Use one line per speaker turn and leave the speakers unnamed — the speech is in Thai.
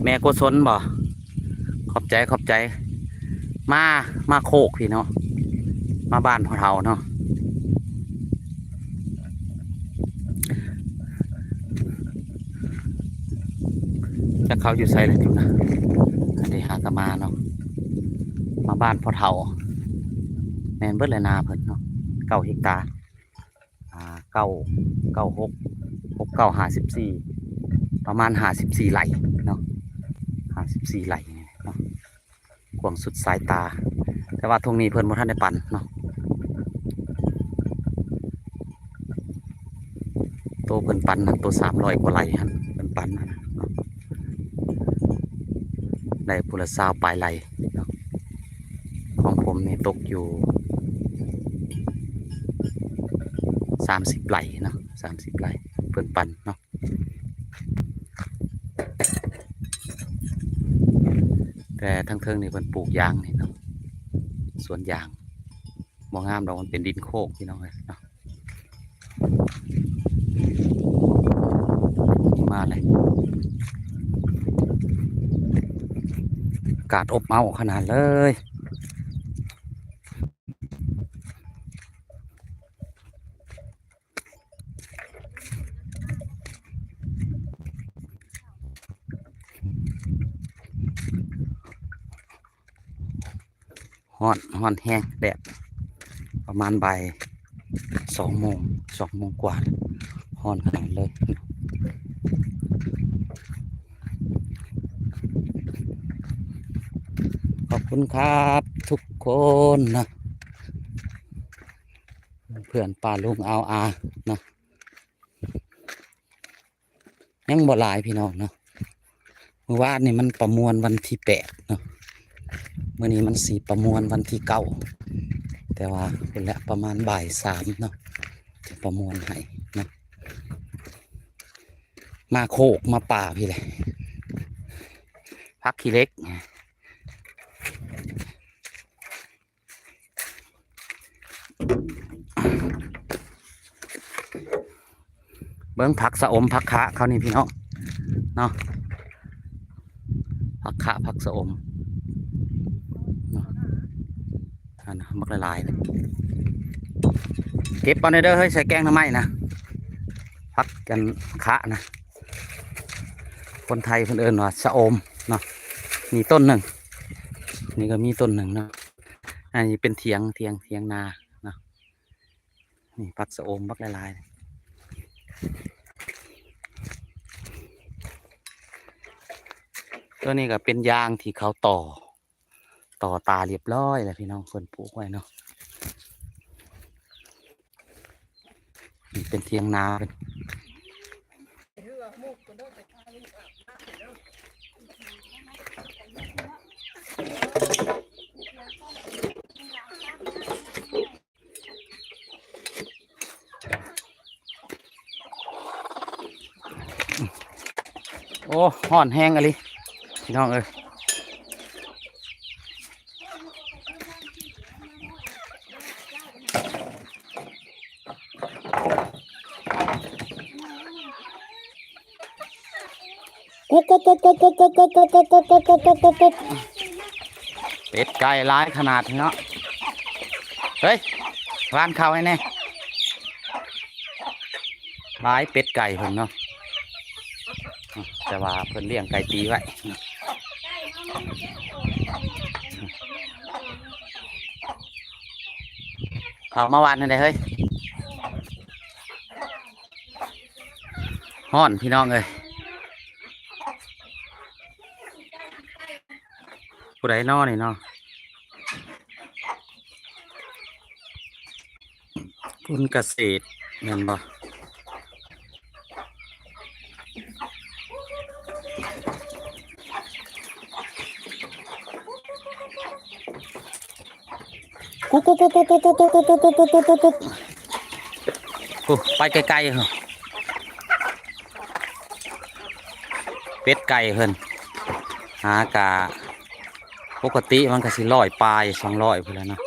แม่โกศลบ่ขอบใจขอบใจมาโคกพี่เนาะมาบ้านพ่อเฒ่าเนาะจะเขาอยู่ไสเลยจุนะอันนี้หากมาเนาะมาบ้านพ่อเฒ่าแม่นเบิดเลยนาเพิ่นเนาะ9 เฮกตาร์9 9 6 6 9 54ประมาณ54ไร่เนาะ54ไร่เนาะกว้างสุดสายตาแต่ว่าตรงนี้เพิ่นบ่ทันได้ปั่นเนาะโตเพิ่นปั่นตัว300 กว่าไร่หั่นเพิ่นปั่นนะได้พุละ20ปลายไร่เนาะของผมนี่ตกอยู่30 ไร่เนาะ30 ไร่เพิ่นปั่นเนาะแต่ทั้งเทิงนี่เพิ่นปลูกยางนี่เนาะสวนยางบ่งามดอกมันเป็นดินโคกพี่น้องเลยเนาะมาเลยอากาศอบอ้าวขนาดเลยฮ้อนแห้งแดดประมาณบ่าย2 โมงกว่าฮ้อนขนาดเลยขอบคุณครับทุกคนนะเพื่อนป้าลุงเอาอานะยังบ่หลายพี่น้องเนาะเมื่อวานนี่มันประมวลวันที่8เนาะเมื่อนี้มันสีประมวลวันที่9แต่ว่าเป็นละประมาณบ่าย3เนาะจะประมวลให้นะมาโคกมาป่าพี่เลยพักขี้เล็กเบิ้งผักสะอมผักคะเขานี่พี่น้องเนาะผักคะผักสะอมเนาะอันมักละลายเลยเก็บปอนเดอร์เฮ้ยใส่แกงทำไมนะผักกันคะนะคนไทยเพิ่นเอิ้นว่าสะอมเนาะมีต้นหนึ่งนี่ก็มีต้นหนึ่งเนาะอันนี้เป็นเถียงนาเนาะนี่ผักสะอมมักละลายตัวนี้ก็เป็นยางที่เขาต่อตาเรียบร้อยแล้วพี่น้องคนปลูกไว้เนาะนี่เป็นเทียงนาโอ้ห่อนแห้งอะไรพี่น้องเอ้ยกุ๊กเป็ดไก่ร้ายขนาดนี้เนาะเฮ้ยร้านข้าวให้แน่ร้ายเป็ดไก่เพิ่นเนาะแต่ว่าเพิ่นเลี้ยงไก่ตีไว้เอามาวานนั่นเลยเฮ้ยฮ้อนพี่น้องเลยผู้ใดนอนี่เนาะคุณเกษตรเงินบ่กุ๊กไปไกลๆเหรอเป็ดไก่เพิ่นหากะปกติมันก็สิ100 ปลาย200พุ่นแล้วเนาะ